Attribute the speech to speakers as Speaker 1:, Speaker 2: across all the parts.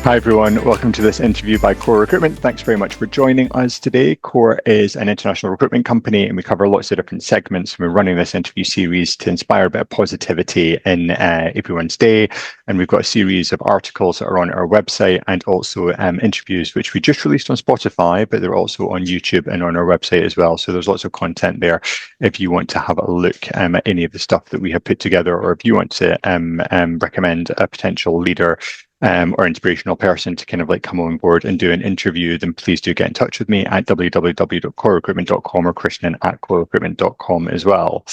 Speaker 1: Hi everyone, welcome to this interview by COREcruitment. Thanks very much for joining us today. Core is an international recruitment company and we cover lots of different segments. We're running this interview series to inspire a bit of positivity in everyone's day. And we've got a series of articles that are on our website and also interviews which we just released on Spotify, but they're also on YouTube and on our website as well. So there's lots of content there if you want to have a look at any of the stuff that we have put together, or if you want to recommend a potential leader or inspirational person to kind of like come on board and do an interview, then please do get in touch with me at www.corerecruitment.com or Krishnan@corerecruitment.com as well.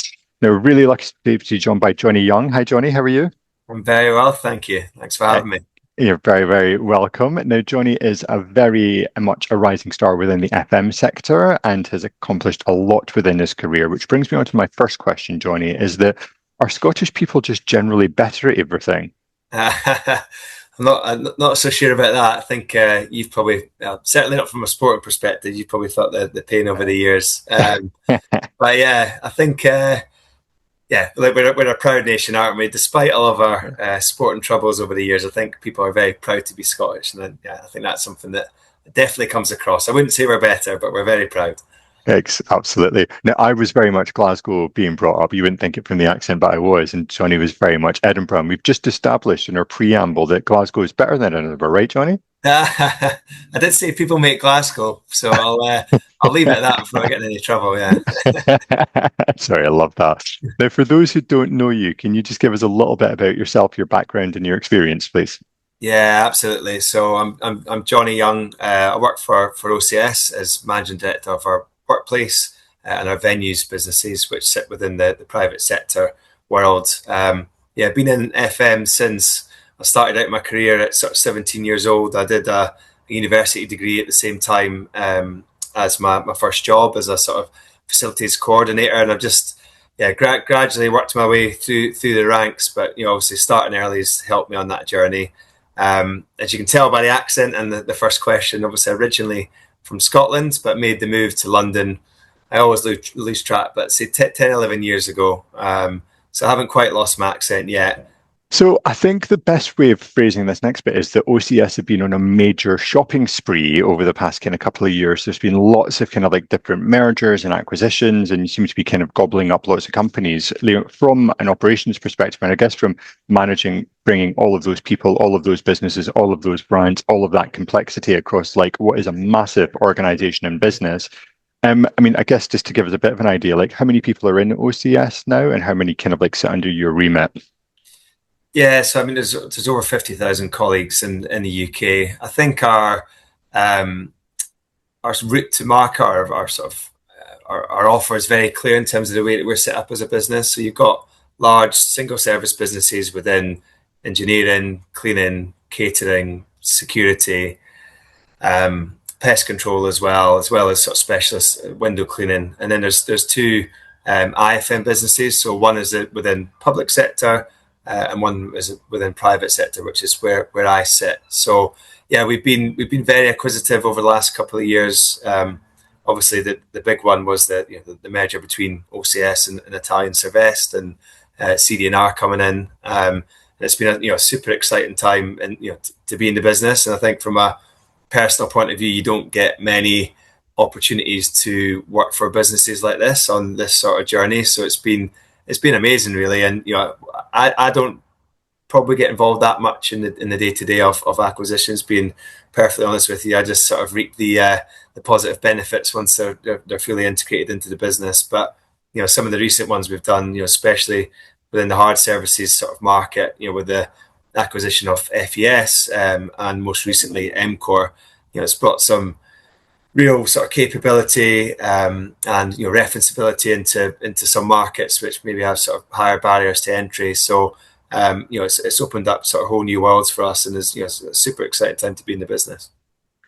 Speaker 1: Now, we're really lucky to be joined by Jonny Young. Hi, Jonny. How are you?
Speaker 2: I'm very well, thank you. Thanks for having me.
Speaker 1: You're very, very welcome. Now, Jonny is a very much a rising star within the FM sector and has accomplished a lot within his career, which brings me on to my first question, Jonny, is that are Scottish people just generally better at everything?
Speaker 2: I'm not so sure about that. I think you've probably, certainly not from a sporting perspective, you've probably felt the pain over the years. But yeah, I think, like we're a proud nation, aren't we? Despite all of our sporting troubles over the years, I think people are very proud to be Scottish. And I think that's something that definitely comes across. I wouldn't say we're better, but we're very proud.
Speaker 1: Absolutely. Now, I was very much Glasgow being brought up. You wouldn't think it from the accent, but I was. And Jonny was very much Edinburgh. And we've just established in our preamble that Glasgow is better than Edinburgh, right, Jonny?
Speaker 2: I did say people make Glasgow, so I'll leave it at that before I get in any trouble. Yeah.
Speaker 1: Sorry, I love that. Now, for those who don't know you, can you just give us a little bit about yourself, your background, and your experience, please?
Speaker 2: Yeah, absolutely. So I'm Jonny Young. I work for OCS as managing director of our workplace and our venues businesses, which sit within the private sector world. Been in FM since I started out my career at sort of 17 years old. I did a university degree at the same time as my first job as a sort of facilities coordinator, and I've just gradually worked my way through the ranks. But obviously starting early has helped me on that journey. As you can tell by the accent and the first question, obviously originally from Scotland, but made the move to London. I always lose track, but say 10, 11 years ago. So I haven't quite lost my accent yet.
Speaker 1: So I think the best way of phrasing this next bit is that OCS have been on a major shopping spree over the past kind of couple of years. There's been lots of kind of like different mergers and acquisitions, and you seem to be kind of gobbling up lots of companies. From an operations perspective, and I guess from managing, bringing all of those people, all of those businesses, all of those brands, all of that complexity across like what is a massive organization and business. I guess just to give us a bit of an idea, like how many people are in OCS now and how many kind of like sit under your remit?
Speaker 2: Yeah, so there's over 50,000 colleagues in the UK. I think our route to market, our sort of our offer is very clear in terms of the way that we're set up as a business. So you've got large single service businesses within engineering, cleaning, catering, security, pest control as well as sort of specialist window cleaning. And then there's two IFM businesses. So one is within public sector. And one is within private sector, which is where I sit. So yeah, we've been very acquisitive over the last couple of years. Obviously, the big one was the merger between OCS and Italian Servest and CD&R coming in. And it's been a super exciting time and to be in the business. And I think from a personal point of view, you don't get many opportunities to work for businesses like this on this sort of journey. So it's been amazing, really. And I don't probably get involved that much in the day to day of acquisitions. Being perfectly honest with you, I just sort of reap the positive benefits once they're fully integrated into the business. But some of the recent ones we've done, especially within the hard services sort of market, with the acquisition of FES and most recently MCOR, it's brought some real sort of capability and referenceability into some markets which maybe have sort of higher barriers to entry. So it's opened up sort of whole new worlds for us, and it's a super exciting time to be in the business.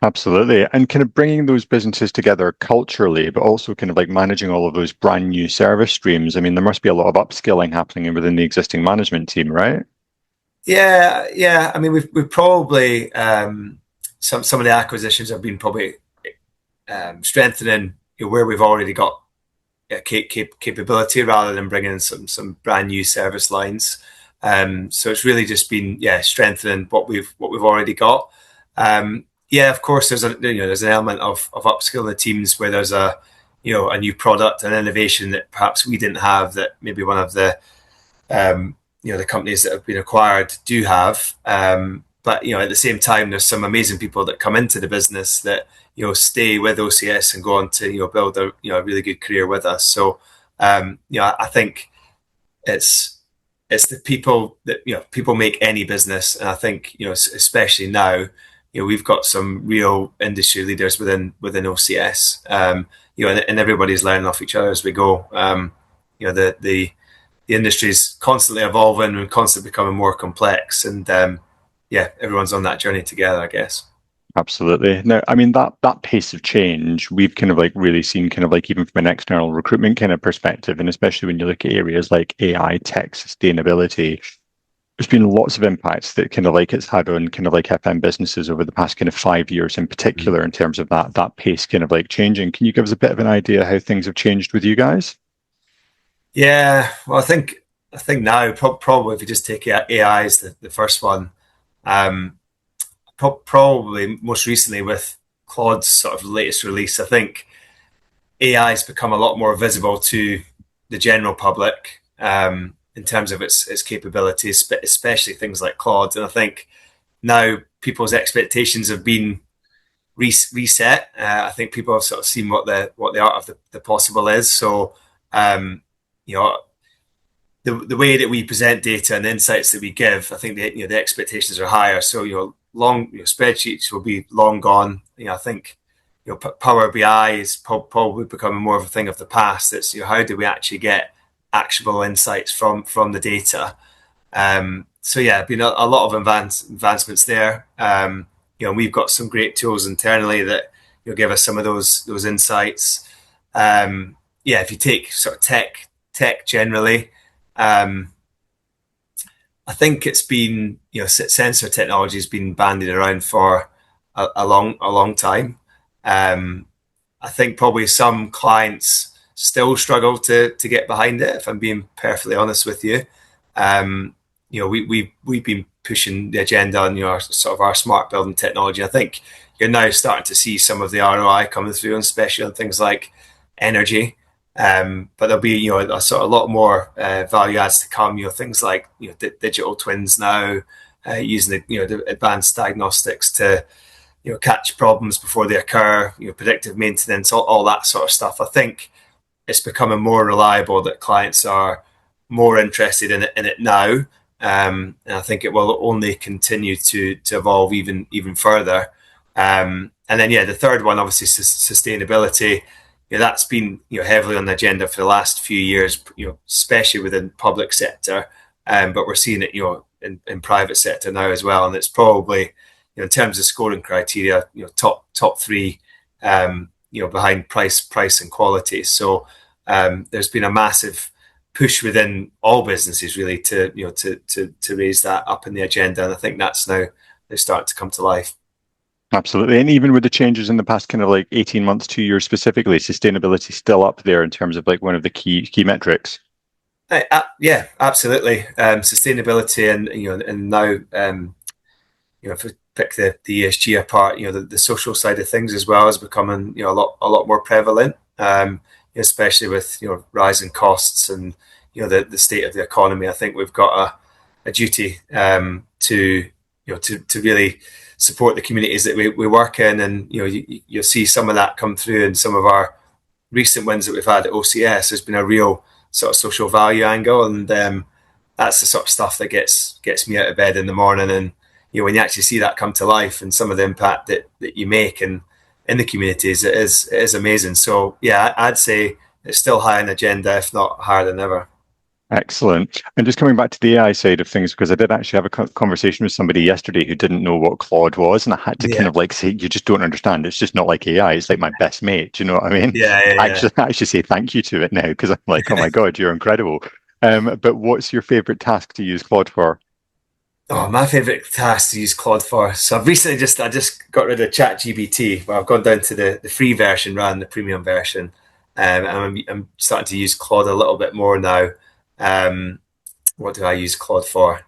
Speaker 1: Absolutely. And kind of bringing those businesses together culturally, but also kind of like managing all of those brand new service streams. I mean, there must be a lot of upskilling happening within the existing management team, right?
Speaker 2: Yeah. I mean, we've probably some of the acquisitions have been probably strengthening where we've already got capability rather than bringing in some brand new service lines. So it's really just been strengthening what we've already got. Yeah, of course, there's an element of upskilling the teams where there's a new product and innovation that perhaps we didn't have that maybe one of the companies that have been acquired do have. But at the same time, there's some amazing people that come into the business that stay with OCS and go on to build a really good career with us. So I think it's the people that people make any business, and I think especially now, we've got some real industry leaders within OCS. And everybody's learning off each other as we go. The industry is constantly evolving and constantly becoming more complex, and everyone's on that journey together, I guess.
Speaker 1: Absolutely. No, I mean that pace of change we've kind of like really seen kind of like even from an external recruitment kind of perspective, and especially when you look at areas like AI, tech, sustainability, there's been lots of impacts that kind of like it's had on kind of like FM businesses over the past kind of 5 years in particular in terms of that pace kind of like changing. Can you give us a bit of an idea how things have changed with you guys?
Speaker 2: Yeah, well, I think now probably if you just take AI as the first one, um, probably most recently with Claude's sort of latest release, I think AI has become a lot more visible to the general public in terms of its capabilities, especially things like Claude. And I think now people's expectations have been reset. I think people have sort of seen what the art of the possible is. So um, you know the way that we present data and the insights that we give, I think the expectations are higher. So long spreadsheets will be long gone. I think Power BI is probably becoming more of a thing of the past. It's how do we actually get actionable insights from the data? So yeah, been a lot of advancements there. We've got some great tools internally that give us some of those insights. Yeah, if you take sort of tech generally, um, I think it's been sensor technology has been bandied around for a long time. Um, I think probably some clients still struggle to get behind it. If I'm being perfectly honest with you, we've been pushing the agenda on our smart building technology. I think you're now starting to see some of the ROI coming through, and especially on things like energy. But there'll be a sort of a lot more value adds to come. Things like digital twins now, using the advanced diagnostics to catch problems before they occur. Predictive maintenance, all that sort of stuff. I think it's becoming more reliable that clients are more interested in it now, and I think it will only continue to evolve even further. And then the third one, obviously, sustainability. That's been heavily on the agenda for the last few years, especially within public sector, but we're seeing it in private sector now as well, and it's probably in terms of scoring criteria, top three, behind price and quality. So there's been a massive push within all businesses really to raise that up in the agenda, and I think that's now they're starting to come to life.
Speaker 1: Absolutely. And even with the changes in the past kind of like 18 months, 2 years specifically, sustainability still up there in terms of like one of the key metrics.
Speaker 2: Yeah, absolutely. Sustainability and now if we pick the ESG apart, the social side of things as well is becoming a lot more prevalent, especially with rising costs and the state of the economy. I think we've got a duty to really support the communities that we work in, and you'll see some of that come through in some of our recent wins that we've had at OCS. There's been a real sort of social value angle, and that's the sort of stuff that gets me out of bed in the morning. And when you actually see that come to life and some of the impact that you make in the communities, it is amazing. So yeah, I'd say it's still high on the agenda, if not higher than ever.
Speaker 1: Excellent. And just coming back to the AI side of things, because I did actually have a conversation with somebody yesterday who didn't know what Claude was, and I had to kind
Speaker 2: Yeah,
Speaker 1: of like say, you just don't understand. It's just not like AI. It's like my best mate. Do you know what I mean?
Speaker 2: yeah, yeah,
Speaker 1: I actually say thank you to it now because I'm like, oh my God, you're incredible. But what's your favorite task to use Claude for?
Speaker 2: Oh, my favorite task to use Claude for. So I've recently I just got rid of ChatGPT. Well, I've gone down to the free version rather than the premium version, and I'm starting to use Claude a little bit more now. What do I use Claude for?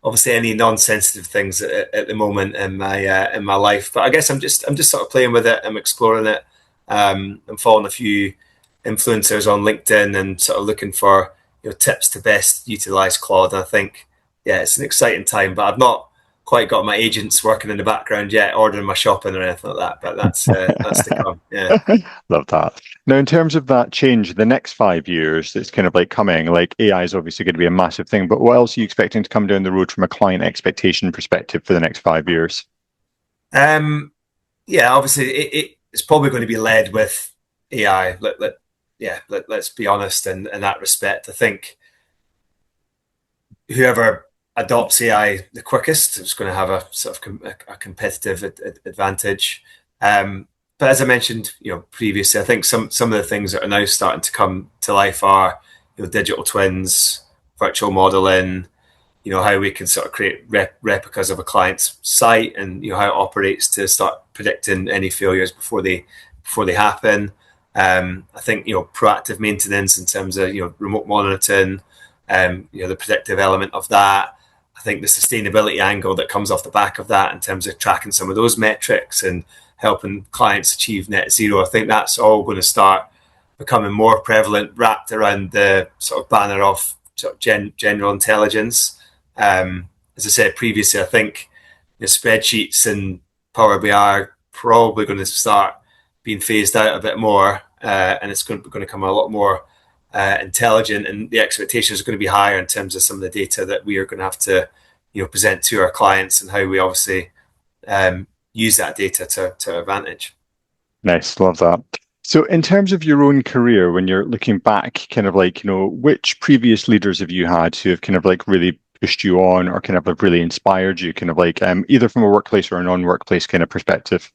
Speaker 2: obviously any non-sensitive things at the moment in my life. But I guess I'm just sort of playing with it. I'm exploring it. I'm following a few influencers on LinkedIn and sort of looking for tips to best utilize Claude. And I think it's an exciting time, but I've not quite got my agents working in the background yet, ordering my shopping or anything like that. But that's to come. Yeah.
Speaker 1: Love that. Now, in terms of that change, the next 5 years that's kind of like coming, like AI is obviously going to be a massive thing, but what else are you expecting to come down the road from a client expectation perspective for the next 5 years?
Speaker 2: Obviously it's probably going to be led with AI. Let's be honest in that respect. I think whoever adopts AI the quickest is going to have a sort of a competitive advantage. But as I mentioned, previously, I think some of the things that are now starting to come to life are digital twins, virtual modeling, how we can sort of create replicas of a client's site, and how it operates to start predicting any failures before they happen. I think proactive maintenance in terms of remote monitoring, the predictive element of that. I think the sustainability angle that comes off the back of that in terms of tracking some of those metrics and helping clients achieve net zero. I think that's all going to start becoming more prevalent, wrapped around the sort of banner of sort of general intelligence. As I said previously, I think spreadsheets and Power BI are probably going to start being phased out a bit more, and it's going to become a lot more intelligent, and the expectations are going to be higher in terms of some of the data that we are going to have to present to our clients, and how we obviously use that data to advantage.
Speaker 1: Nice, love that. So in terms of your own career, when you're looking back, kind of like, which previous leaders have you had who have kind of like really pushed you on or kind of like really inspired you, kind of like either from a workplace or a non-workplace kind of perspective?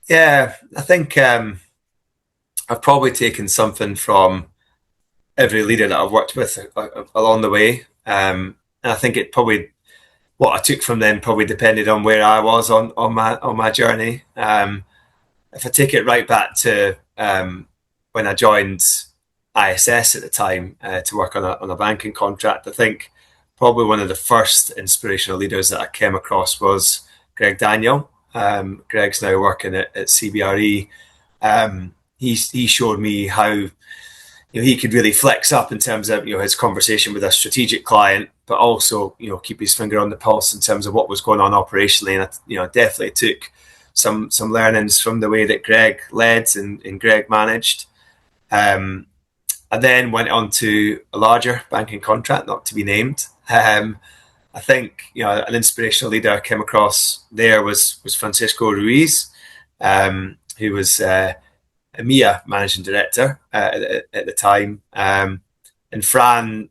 Speaker 2: Yeah, I think I've probably taken something from every leader that I've worked with along the way. And I think it probably, what I took from them probably depended on where I was on my journey. If I take it right back to when I joined ISS at the time to work on a banking contract, I think probably one of the first inspirational leaders that I came across was Greg Daniel. Greg's now working at CBRE. He showed me how he could really flex up in terms of his conversation with a strategic client, but also keep his finger on the pulse in terms of what was going on operationally. And I definitely took some learnings from the way that Greg led and Greg managed. I then went on to a larger banking contract, not to be named. I think an inspirational leader I came across there was Francisco Ruiz, who was EMEA managing director at the time. And Fran,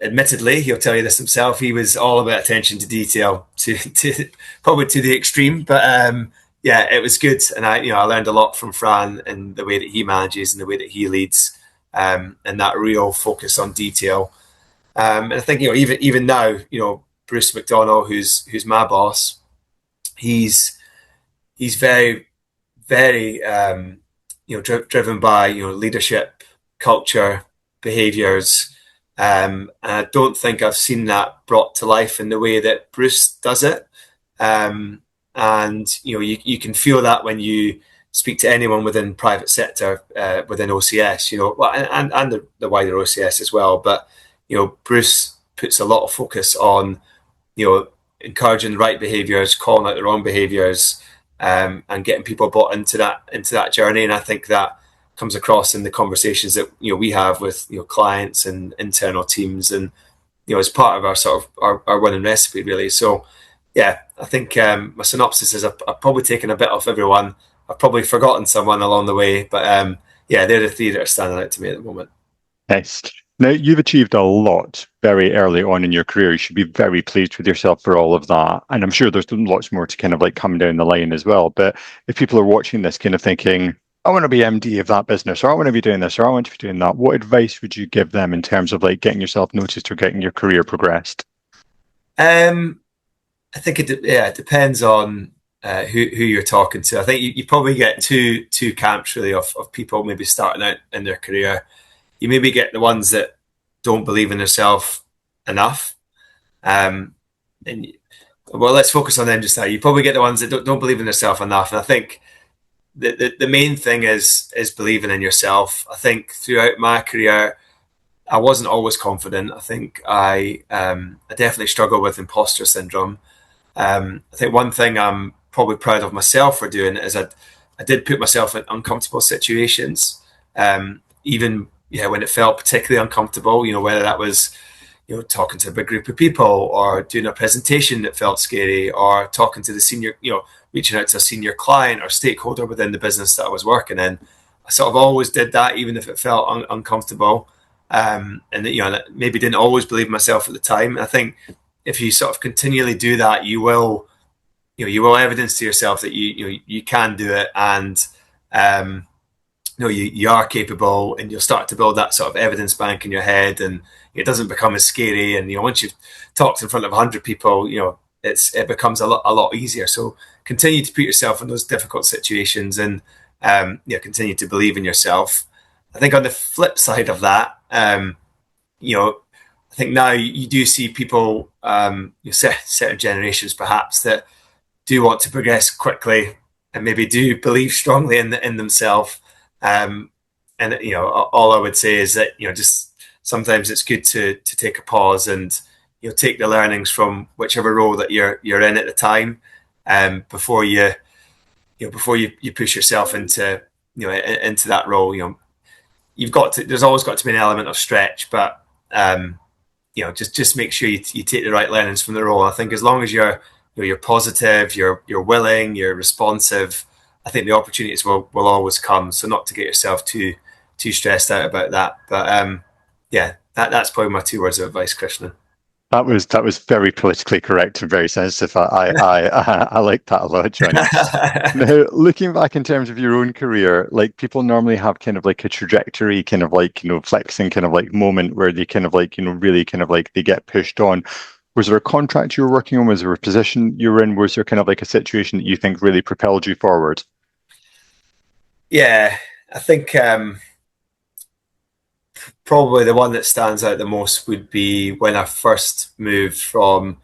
Speaker 2: admittedly, he'll tell you this himself, he was all about attention to detail, to probably to the extreme. But it was good, and I learned a lot from Fran and the way that he manages and the way that he leads, and that real focus on detail. And I think even now, Bruce McDonald, who's my boss, he's very very driven by leadership, culture, behaviours, and I don't think I've seen that brought to life in the way that Bruce does it. And you can feel that when you speak to anyone within private sector, within OCS, and the wider OCS as well. But Bruce puts a lot of focus on encouraging the right behaviours, calling out the wrong behaviours, and getting people bought into that journey. And I think that comes across in the conversations that we have with clients and internal teams, and as part of our sort of our winning recipe, really. So yeah, I think my synopsis is I've probably taken a bit off everyone. I've probably forgotten someone along the way, but they're the three that are standing out to me at the moment.
Speaker 1: Nice. Now, you've achieved a lot very early on in your career. You should be very pleased with yourself for all of that. And I'm sure there's lots more to kind of like come down the line as well. But if people are watching this kind of thinking, I want to be MD of that business, or I want to be doing this, or I want to be doing that, what advice would you give them in terms of like getting yourself noticed or getting your career progressed?
Speaker 2: I think it depends on who you're talking to. I think you probably get two camps really of people maybe starting out in their career. You maybe get the ones that don't believe in themselves enough, And well, let's focus on them just now. You probably get the ones that don't believe in themselves enough. And I think the main thing is believing in yourself. I think throughout my career, I wasn't always confident. I think I definitely struggle with imposter syndrome. I think one thing I'm probably proud of myself for doing is I did put myself in uncomfortable situations, even when it felt particularly uncomfortable. Whether that was talking to a big group of people, or doing a presentation that felt scary, or talking to the senior, reaching out to a senior client or stakeholder within the business that I was working in. I sort of always did that, even if it felt uncomfortable. And maybe didn't always believe myself at the time. And I think if you sort of continually do that, you will evidence to yourself that you can do it, and you are capable, and you'll start to build that sort of evidence bank in your head, and it doesn't become as scary. And once you've talked in front of 100 people, it becomes a lot easier. So continue to put yourself in those difficult situations, and continue to believe in yourself. I think on the flip side of that, I think now you do see people, certain generations perhaps, that do want to progress quickly and maybe do believe strongly in themselves. And all I would say is that just sometimes it's good to take a pause and take the learnings from whichever role that you're in at the time, before you push yourself into into that role. There's always got to be an element of stretch, but just make sure you take the right learnings from the role. I think as long as you're positive, you're willing, you're responsive, I think the opportunities will always come. So not to get yourself too stressed out about that. But that's probably my 2 words of advice, Krishnan.
Speaker 1: That was very politically correct and very sensitive. I like that a lot, Jonny. Now, looking back in terms of your own career, like people normally have kind of like a trajectory, kind of like, flexing kind of like moment where they kind of like, really kind of like they get pushed on. Was there a contract you were working on? Was there a position you were in? Was there kind of like a situation that you think really propelled you forward?
Speaker 2: Yeah, I think probably the one that stands out the most would be when I first moved from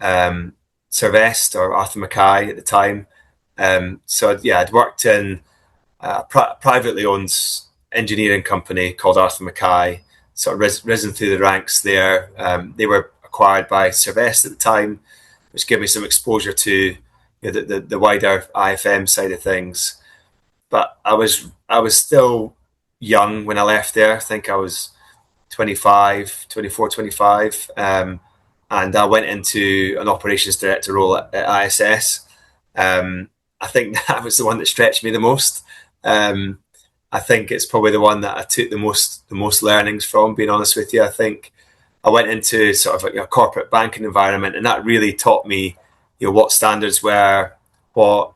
Speaker 2: Servest, or Arthur Mackay at the time. So yeah, I'd worked in a privately owned engineering company called Arthur Mackay, sort of risen through the ranks there. They were acquired by Servest at the time, which gave me some exposure to the wider IFM side of things. But I was still young when I left there. I think I was 24, 25. And I went into an operations director role at ISS. I think that was the one that stretched me the most. I think it's probably the one that I took the most learnings from, being honest with you. I think I went into sort of like a corporate banking environment, and that really taught me, what standards were, what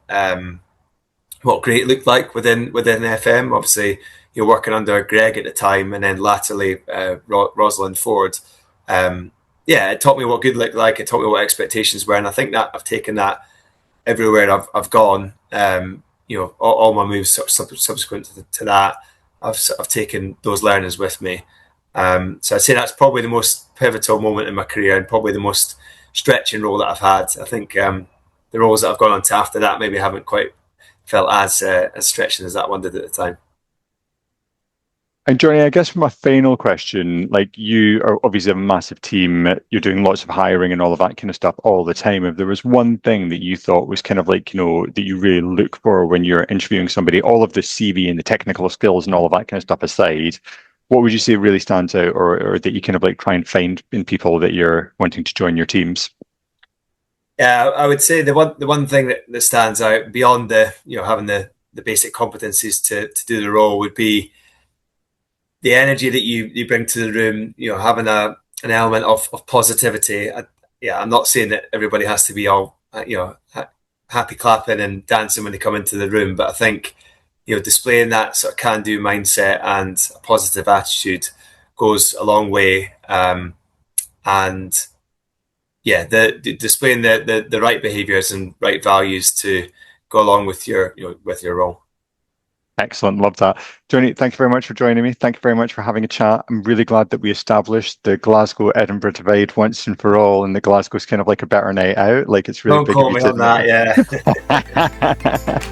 Speaker 2: great looked like within FM. Obviously, you're working under Greg at the time, and then latterly Rosalind Ford. It taught me what good looked like. It taught me what expectations were, and I think that I've taken that everywhere I've gone. All my moves subsequent to that, I've taken those learnings with me. So I'd say that's probably the most pivotal moment in my career, and probably the most stretching role that I've had. I think the roles that I've gone on to after that maybe haven't quite felt as stretching as that one did at the time.
Speaker 1: And Jonny, I guess for my final question, like you are obviously a massive team, you're doing lots of hiring and all of that kind of stuff all the time. If there was one thing that you thought was kind of like, that you really look for when you're interviewing somebody, all of the CV and the technical skills and all of that kind of stuff aside, what would you say really stands out, or that you kind of like try and find in people that you're wanting to join your teams?
Speaker 2: Yeah, I would say the one thing that stands out beyond the having the basic competencies to do the role would be the energy that you bring to the room. Having an element of positivity. I'm not saying that everybody has to be all happy clapping and dancing when they come into the room, but I think displaying that sort of can-do mindset and a positive attitude goes a long way. And displaying the right behaviours and right values to go along with your role.
Speaker 1: Excellent. Love that. Jonny, thank you very much for joining me. Thank you very much for having a chat. I'm really glad that we established the Glasgow-Edinburgh divide once and for all, and that Glasgow's kind of like a better night out. Like, it's really
Speaker 2: Don't
Speaker 1: big of
Speaker 2: quote
Speaker 1: you
Speaker 2: me
Speaker 1: to
Speaker 2: on that,
Speaker 1: admit.
Speaker 2: yeah.